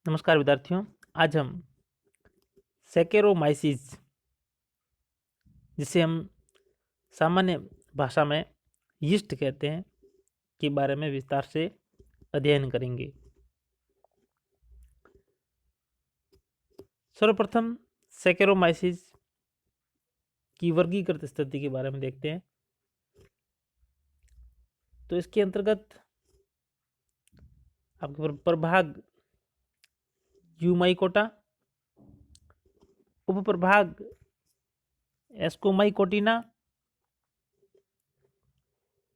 नमस्कार विद्यार्थियों। आज हम सैकेरोमाइसिस, जिसे हम सामान्य भाषा में यीस्ट कहते हैं, के बारे में विस्तार से अध्ययन करेंगे। सर्वप्रथम सैकेरोमाइसिस की वर्गीकृत स्थिति के बारे में देखते हैं। तो इसके अंतर्गत आपके प्रभाग यूमाइकोटा, उपप्रभाग एस्कोमाइकोटिना,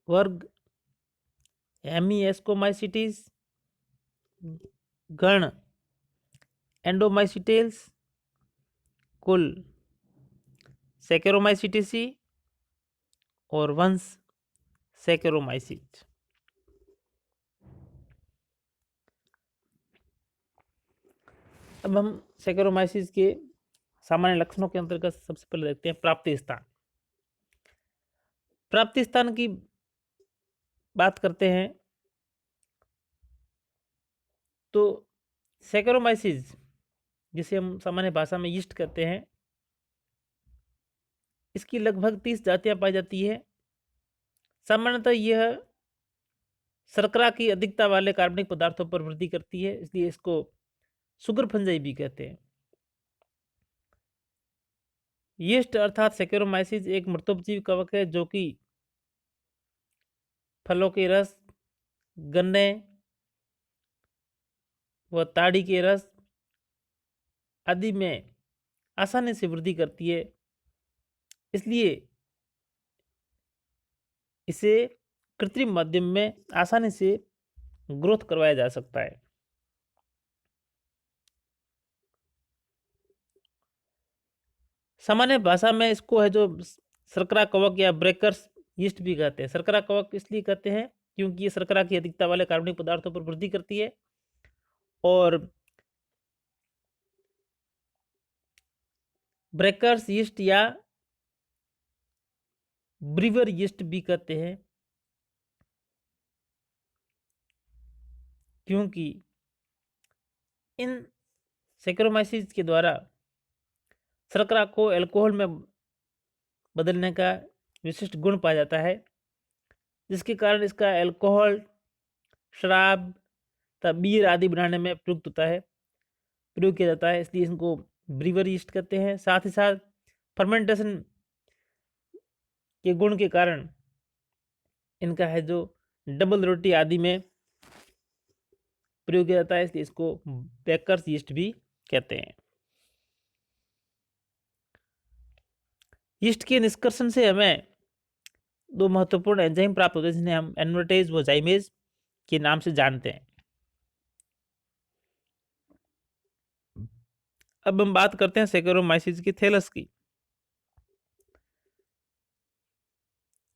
वर्ग हेमिएस्कोमाइसिटिस, गण एंडोमाइसिटेल्स, कुल सैकेरोमाइसिटेसी और वंश सैकेरोमाइसिस। अब हम सैकेरोमाइसिस के सामान्य लक्षणों के अंतर्गत सबसे पहले देखते हैं प्राप्ति स्थान। प्राप्ति स्थान की बात करते हैं तो सैकेरोमाइसिस, जिसे हम सामान्य भाषा में यीस्ट कहते हैं, इसकी लगभग 30 जातियां पाई जाती है। सामान्यतः यह शर्करा की अधिकता वाले कार्बनिक पदार्थों पर वृद्धि करती है, इसलिए इसको सुगर फंजाई भी कहते हैं। यीस्ट अर्थात सैकेरोमाइसिस एक मृतोपजीवी कवक है जो कि फलों के रस, गन्ने व ताड़ी के रस आदि में आसानी से वृद्धि करती है, इसलिए इसे कृत्रिम माध्यम में आसानी से ग्रोथ करवाया जा सकता है। सामान्य भाषा में इसको है जो शर्करा कवक या ब्रेकर्स यीस्ट भी कहते हैं। शर्करा कवक इसलिए कहते हैं क्योंकि ये शर्करा की अधिकता वाले कार्बनिक पदार्थों पर वृद्धि करती है, और ब्रेकर्स यीस्ट या ब्रीवर यीस्ट भी कहते हैं क्योंकि इन सैकेरोमाइसिस के द्वारा शर्करा को अल्कोहल में बदलने का विशिष्ट गुण पाया जाता है, जिसके कारण इसका अल्कोहल, शराब तथा बीयर आदि बनाने में प्रयुक्त प्रयोग किया जाता है, इसलिए इनको ब्रीवर यीस्ट कहते हैं। साथ ही साथ फर्मेंटेशन के गुण के कारण इनका है जो डबल रोटी आदि में प्रयोग किया जाता है, इसलिए इसको बेकर्स यीस्ट भी कहते हैं। यीस्ट के निष्कर्षण से हमें दो महत्वपूर्ण एंजाइम प्राप्त होते हैं, जिन्हें हम एन्वरटेज व जाइमेज के नाम से जानते हैं। अब हम बात करते हैं सैकेरोमाइसिस की थैलस की।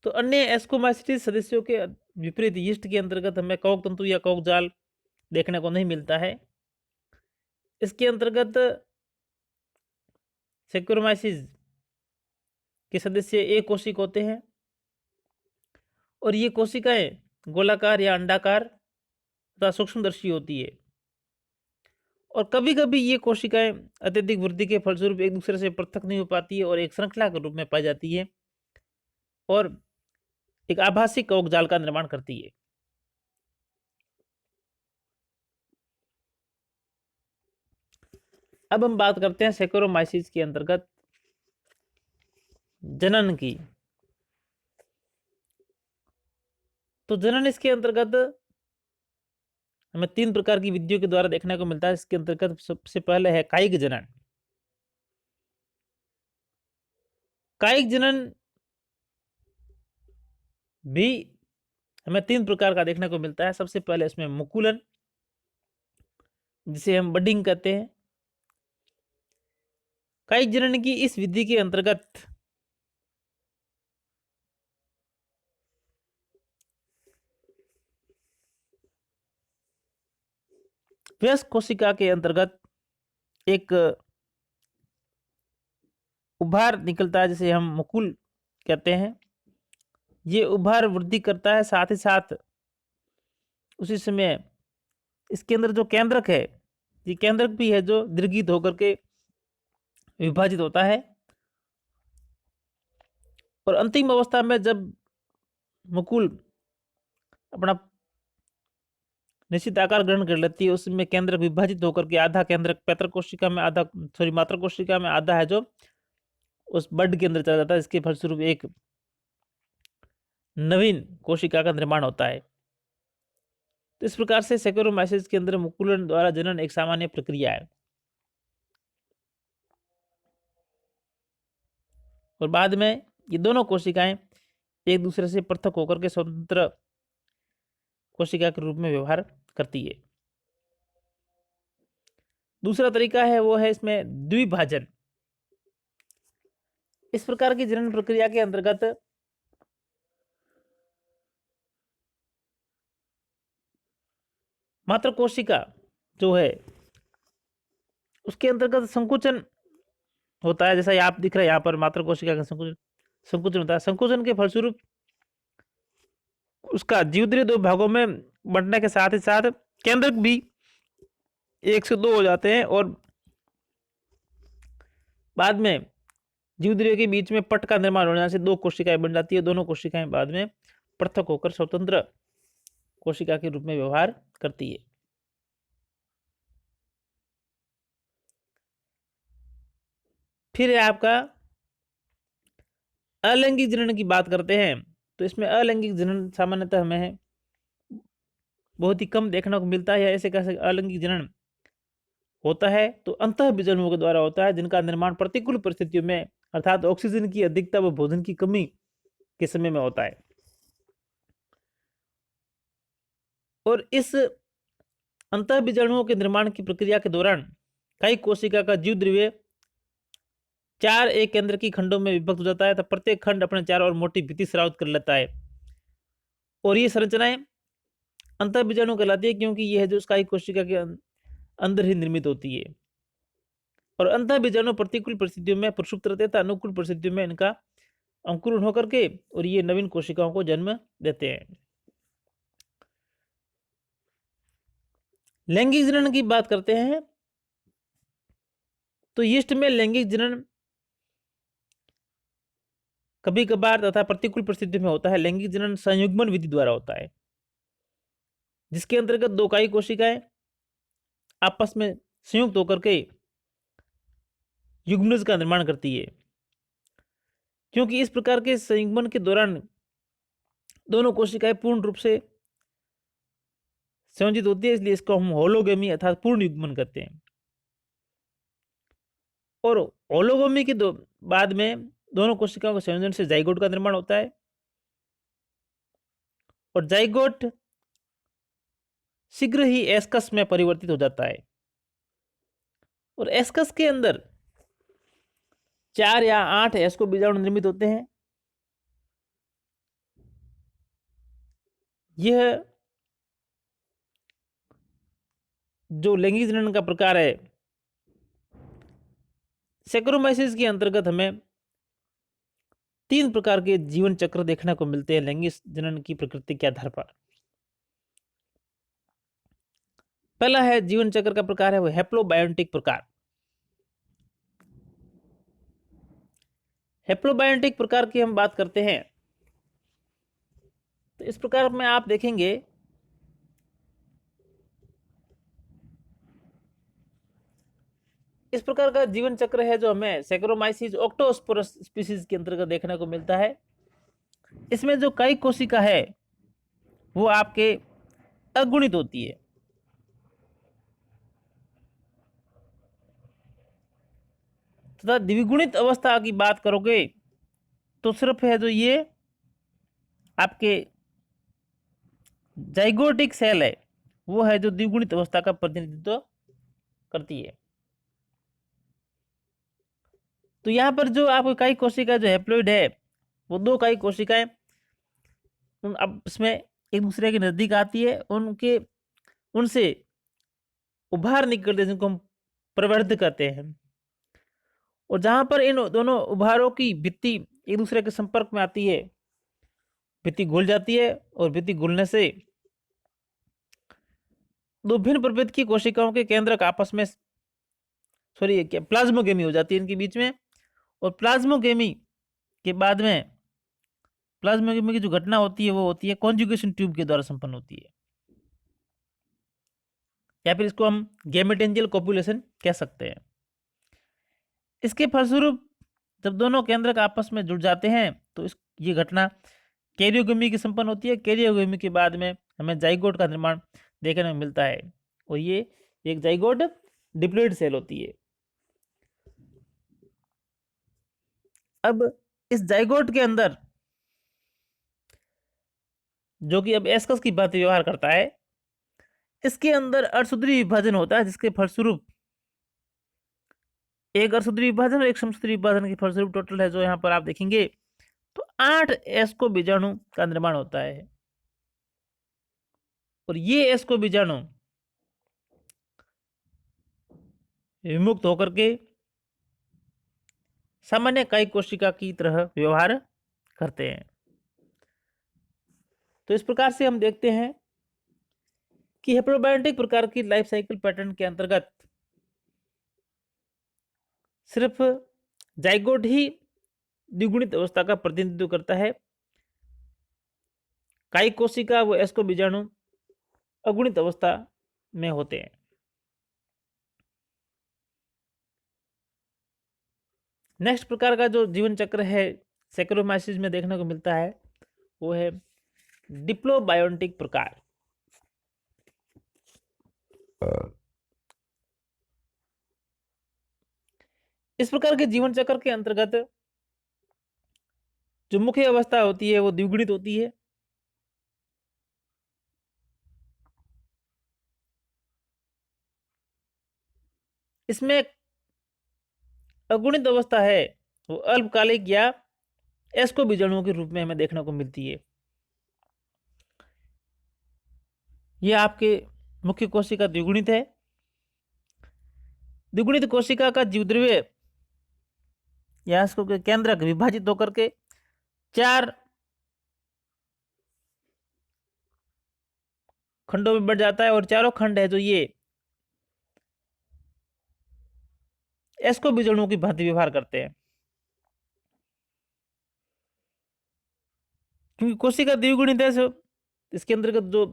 तो अन्य एस्कोमाइसिटिस सदस्यों के विपरीत यीस्ट के अंतर्गत हमें कवक तंतु या कवक जाल देखने को नहीं मिलता है। इसके अंतर्गत सैकेरोमाइसिस के सदस्य एक कोशिक होते हैं, और ये कोशिकाएं गोलाकार या अंडाकार तथा सूक्ष्मदर्शी होती है, और कभी कभी ये कोशिकाएं अत्यधिक वृद्धि के फलस्वरूप एक दूसरे से पृथक नहीं हो पाती है और एक श्रृंखला के रूप में पाई जाती है और एक आभासी कवक जाल का निर्माण करती है। अब हम बात करते हैं सैकेरोमाइसिस के अंतर्गत जनन की। तो जनन इसके अंतर्गत हमें 3 प्रकार की विधियों के द्वारा देखने को मिलता है। इसके अंतर्गत सबसे पहले है कायिक जनन। कायिक जनन भी हमें 3 प्रकार का देखने को मिलता है। सबसे पहले इसमें मुकुलन, जिसे हम बडिंग कहते हैं। कायिक जनन की इस विधि के अंतर्गत वयस्क कोशिका के अंतर्गत एक उभार निकलता है, जिसे हम मुकुल कहते हैं। ये उभार वृद्धि करता है, साथ ही साथ उसी समय इसके अंदर जो केंद्रक है ये केंद्रक भी है जो दीर्घित होकर के विभाजित होता है, और अंतिम अवस्था में जब मुकुल अपना निश्चित आकार ग्रहण कर लेती है, उसमें केंद्रक विभाजित होकर के आधा केंद्रक पैतृक कोशिका में, आधा मातृ कोशिका में, आधा है जो उस बड के अंदर चला जाता है। इसके फलस्वरूप एक नवीन कोशिका का निर्माण होता है। तो इस प्रकार से सैकेरोमाइसिस के अंदर मुकुलन द्वारा जनन एक सामान्य प्रक्रिया है, और बाद में ये दोनों कोशिकाएं एक दूसरे से पृथक होकर के स्वतंत्र कोशिका के रूप में व्यवहार करती है। दूसरा तरीका है वो है इसमें द्विभाजन। इस प्रकार की जनन प्रक्रिया के अंतर्गत मात्र कोशिका जो है उसके अंतर्गत संकुचन होता है, जैसा आप दिख रहा है यहाँ पर मात्र कोशिका का संकुचन होता है। संकुचन के फलस्वरूप उसका जीवद्री दो भागों में बंटने के साथ ही साथ केंद्रक भी 1 से 2 हो जाते हैं, और बाद में जीवद्रियों के बीच में पट का निर्माण होने से 2 कोशिकाएं बन जाती है। दोनों कोशिकाएं बाद में पृथक होकर स्वतंत्र कोशिका के रूप में व्यवहार करती है। फिर है आपका अलैंगिक जनन की बात करते हैं, तो इसमें अलैंगिक जनन सामान्यतः हमें बहुत ही कम देखने को मिलता है। ऐसे कैसे अलैंगिक जनन होता है तो अंतः बीजाणुओं के द्वारा होता है, जिनका निर्माण प्रतिकूल परिस्थितियों में अर्थात ऑक्सीजन की अधिकता व भोजन की कमी के समय में होता है। और इस अंतः बीजाणुओं के निर्माण की प्रक्रिया के दौरान कई कोशिका का जीव द्रव्य 4 एक केंद्र की खंडों में विभक्त हो जाता है, तो प्रत्येक खंड अपने चारों ओर मोटी भित्ति स्रावित कर लेता है, और ये संरचनाएं अंतः बीजाणु कहलाती है, क्योंकि यह जो स्काई कोशिका के अंदर ही निर्मित होती है। और अंतः बीजाणु प्रतिकूल परिस्थितियों में प्रसुप्त रहते हैं, अनुकूल परिस्थितियों में इनका अंकुरण होकर के और ये नवीन कोशिकाओं को जन्म देते हैं। लैंगिक जनन की बात करते हैं तो यीस्ट में लैंगिक जनन कभी कभार तथा प्रतिकूल परिस्थितियों में होता है। लैंगिक जनन संयुग्मन विधि द्वारा होता है, जिसके अंतर्गत 2 कायी कोशिकाएं आपस में संयुक्त होकर के युग्मनज का निर्माण करती है। क्योंकि इस प्रकार के संयुग्मन के दौरान दोनों कोशिकाएं पूर्ण रूप से संयोजित होती है, इसलिए इसको हम होलोगेमी अर्थात पूर्ण युग्मन कहते हैं। और होलोगेमी के बाद में दोनों कोशिकाओं के संयोजन से जाइगोट का निर्माण होता है, और जाइगोट शीघ्र ही एस्कस में परिवर्तित हो जाता है, और एस्कस के अंदर 4 या 8 एस्को बीजाणु निर्मित होते हैं। यह जो लैंगिक जनन का प्रकार है, सैकेरोमाइसिस के अंतर्गत हमें 3 प्रकार के जीवन चक्र देखने को मिलते हैं लैंगिक जनन की प्रकृति के आधार पर। पहला है जीवन चक्र का प्रकार है वो हैप्लोबायोटिक प्रकार। हैप्लोबायोटिक प्रकार की हम बात करते हैं तो इस प्रकार में आप देखेंगे इस प्रकार का जीवन चक्र है जो हमें सैकेरोमाइसिस ऑक्टोस्पोरस स्पीशीज के अंतर्गत देखने को मिलता है। इसमें जो कई कोशिका है वो आपके अगुणित होती है, तथा द्विगुणित अवस्था की बात करोगे तो सिर्फ है जो ये आपके जाइगोटिक सेल है वो है जो द्विगुणित अवस्था का प्रतिनिधित्व करती है। तो यहाँ पर जो आपको कई कोशिका जो हैप्लोइड है वो 2 कई कोशिकाएं अब इसमें एक दूसरे के नजदीक आती है, उनसे उभार निकलते हैं जिनको हम प्रवर्ध कहते हैं, और जहां पर इन दोनों उभारों की भित्ति एक दूसरे के संपर्क में आती है, भित्ति घुल जाती है, और भित्ति घुलने से दो भिन्न प्रभेद की कोशिकाओं के केंद्रक आपस में प्लाज्मोगेमी हो जाती है इनके बीच में, और प्लाज्मोगेमी के बाद में प्लाज्मोगेमी की जो घटना होती है वो होती है कॉन्जुगेशन ट्यूब के द्वारा संपन्न होती है, या फिर इसको हम गैमेटेंजियल कोपुलेशन कह सकते हैं। इसके फलस्वरूप जब दोनों केंद्रक आपस में जुड़ जाते हैं तो ये घटना कैरियोगेमी की संपन्न होती है। कैरियोगेमी के बाद में हमें जाइगोट का निर्माण देखने में मिलता है, और ये एक जाइगोट डिप्लॉइड सेल होती है। अब इस जाइगोट के अंदर जो कि अब एस्कस की बात व्यवहार करता है, इसके अंदर अर्धसूत्री विभाजन होता है, जिसके फलस्वरूप एक अर्धसूत्री विभाजन और एक समसूत्री विभाजन के फलस्वरूप टोटल है जो यहाँ पर आप देखेंगे तो 8 एस्को बीजाणु का निर्माण होता है। और ये एस्को बीजाणु विमुक्त होकर के सामान्य कायिक कोशिका की तरह व्यवहार करते हैं। तो इस प्रकार से हम देखते हैं कि हेप्लोबायोटिक प्रकार की लाइफ साइकिल पैटर्न के अंतर्गत सिर्फ जाइगोट ही द्विगुणित अवस्था का प्रतिनिधित्व करता है। कायिक कोशिका व एस्को बीजाणु अगुणित अवस्था में होते हैं। नेक्स्ट प्रकार का जो जीवन चक्र है सैकरोमाइसिस में देखने को मिलता है वो है डिप्लोबायोटिक प्रकार। इस प्रकार के जीवन चक्र के अंतर्गत जो मुख्य अवस्था होती है वो द्विगुणित होती है। इसमें अगुणित अवस्था है वो अल्पकालिक या एस्को बीजाणुओं के रूप में हमें देखने को मिलती है। यह आपके मुख्य कोशिका द्विगुणित है। द्विगुणित कोशिका का जीवद्रव्य या इसको केंद्रक विभाजित होकर के 4 खंडों में बढ़ जाता है, और चारों खंड है जो ये एस्को बीजाणुओं की भांति व्यवहार करते हैं। क्योंकि कोशिका द्विगुणित है इसके अंतर्गत जो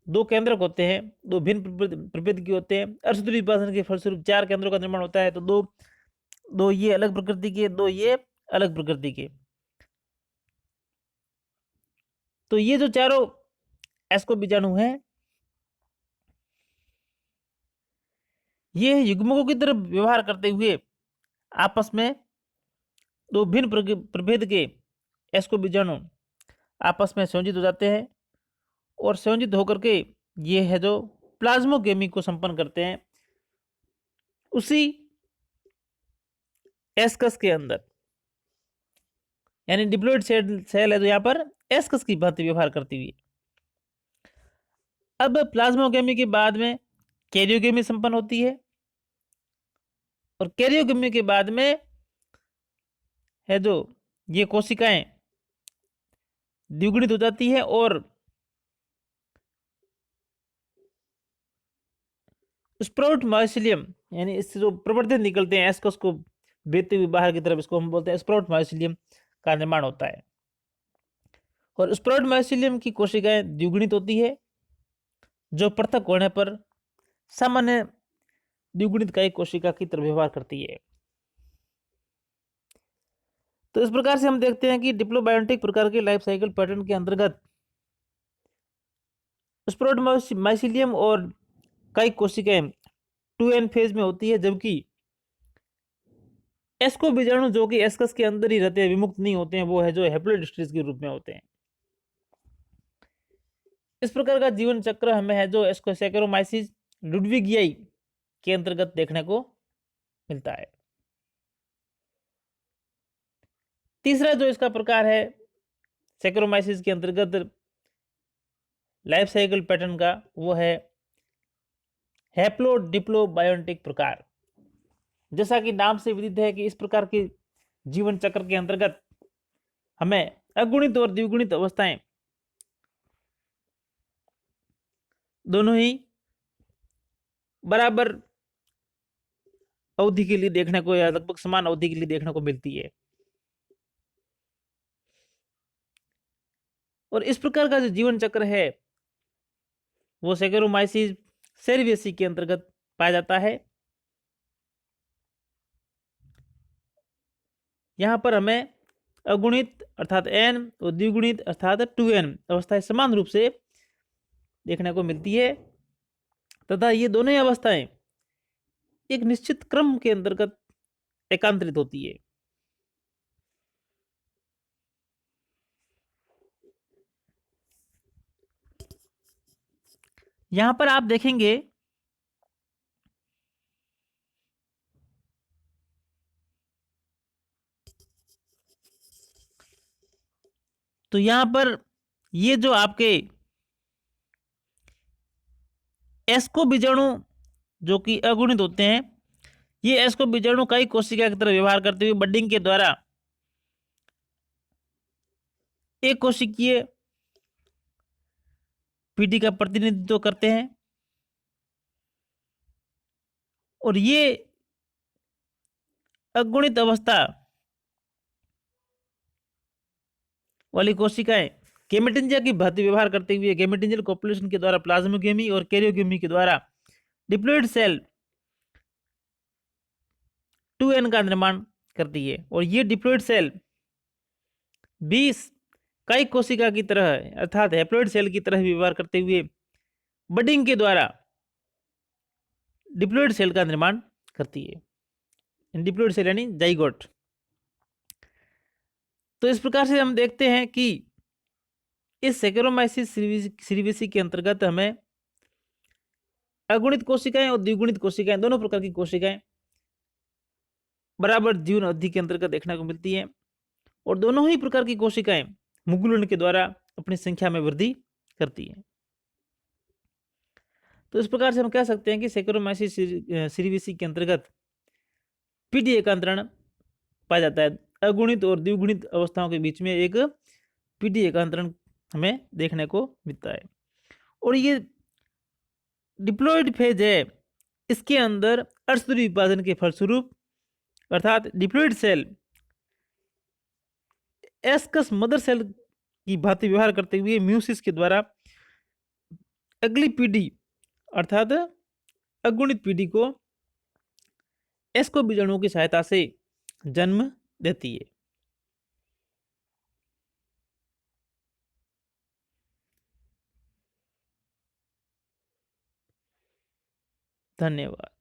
2 केंद्रक होते हैं, 2 भिन्न प्रभेद के होते हैं। अर्धसूत्री विभाजन के फलस्वरूप 4 केंद्रों का निर्माण होता है, तो दो ये अलग प्रकृति के, 2 ये अलग प्रकृति के। तो ये जो चारों एस्को बीजाणु हैं ये युग्मकों की तरफ व्यवहार करते हुए आपस में 2 भिन्न प्रभेद के एस्को बीजाणु आपस में संयोजित हो जाते हैं, और संयोजित होकर के ये है जो प्लाज्मोगेमी को संपन्न करते हैं उसी एस्कस के अंदर, यानी डिप्लॉइड सेल है जो यहाँ पर एस्कस की भांति व्यवहार करती हुई। अब प्लाज्मोगेमी के बाद में कैरियोगेमी संपन्न होती है, और कैरियोगेमी के बाद में है जो ये कोशिकाएं द्विगुणित हो जाती है, और स्प्राउट मायोसिलियम यानी इससे जो प्रवर्धित निकलते हैं एस्कस को बेचते हुए बाहर की तरफ, इसको हम बोलते हैं स्प्राउट मायोसिलियम का निर्माण होता है। और स्प्राउट मायोसिलियम की कोशिकाएं द्विगुणित होती है जो पृथक होने पर सामान्य द्विगुणित कायिक कोशिका की तरह व्यवहार करती है। तो इस प्रकार से हम देखते हैं कि डिप्लोबायोटिक प्रकार के लाइफ साइकिल पैटर्न के अंतर्गत स्प्राउट मायोसिलियम और कायिक कोशिकाएं 2n फेज में होती है, जबकि एस्को बीजाणु जो कि एस्कस के अंदर ही रहते हैं, विमुक्त नहीं होते हैं, वो है जो हैप्लोइड स्टेज के रूप में होते हैं। इस प्रकार का जीवन चक्र हमें है जो सैकरोमाइसिस लुडविगियाई के अंतर्गत देखने को मिलता है। तीसरा जो इसका प्रकार है सैकरोमाइसिस के अंतर्गत लाइफ साइकिल पैटर्न का वो है हैप्लोडिप्लोबायोटिक प्रकार। जैसा कि नाम से विदित है कि इस प्रकार के जीवन चक्र के अंतर्गत हमें अगुणित और द्विगुणित अवस्थाएं दोनों ही बराबर अवधि के लिए देखने को या लगभग समान अवधि के लिए देखने को मिलती है। और इस प्रकार का जो जीवन चक्र है वो सैकेरोमाइसीस सेरेवियसी के अंतर्गत पाया जाता है। यहाँ पर हमें अगुणित अर्थात n और द्विगुणित अर्थात 2n अवस्थाएं समान रूप से देखने को मिलती है तथा ये दोनों ही अवस्थाएं एक निश्चित क्रम के अंतर्गत एकांतरित होती है। यहां पर आप देखेंगे तो यहां पर ये जो आपके एस्को बीजाणु जो कि अगुणित होते हैं, ये एस्को बीजाणु कई कोशिका की तरह व्यवहार करते हुए बडिंग के द्वारा एक कोशिकीय पीढ़ी का प्रतिनिधित्व करते हैं। और ये अगुणित अवस्था वाली कोशिकाएं गेमेटिंजिया की भांति व्यवहार करते हुए गेमेटिंजियल कॉपुलेशन के द्वारा प्लाज्मोगेमी और कैरियोगेमी के द्वारा डिप्लॉइड सेल 2n का निर्माण करती है। और ये डिप्लॉइड सेल 20 कई कोशिका की तरह अर्थात हैप्लॉइड सेल की तरह व्यवहार करते हुए बडिंग के द्वारा डिप्लॉइड सेल का निर्माण करती है। डिप्लॉइड सेल यानी जाइगोट। तो इस प्रकार से हम देखते हैं कि इस सैकेरोमाइसिस सेरेविसी के अंतर्गत हमें अगुणित कोशिकाएं और द्विगुणित कोशिकाएं दोनों प्रकार की कोशिकाएं बराबर जीवन अवधि के अंतर्गत देखने को मिलती है। और दोनों ही प्रकार की कोशिकाएं मुकुलन के द्वारा अपनी संख्या में वृद्धि करती है। तो इस प्रकार से हम कह सकते हैं कि सैकेरोमाइसिस सेरेविसी के अंतर्गत पीडी एकांतरण पाया जाता है। अगुणित और द्विगुणित अवस्थाओं के बीच में एक पीडी एकांतरण हमें देखने को मिलता है। और ये डिप्लॉइड फेज है, इसके अंदर अर्धसूत्री विभाजन के फलस्वरूप अर्थात diploid cell ascus mother cell की भांति व्यवहार करते हुए म्यूसिस के द्वारा अगली पीढ़ी अर्थात अगुणित पीढ़ी को एस्को बीजाणुओं की सहायता से जन्म देती है। धन्यवाद।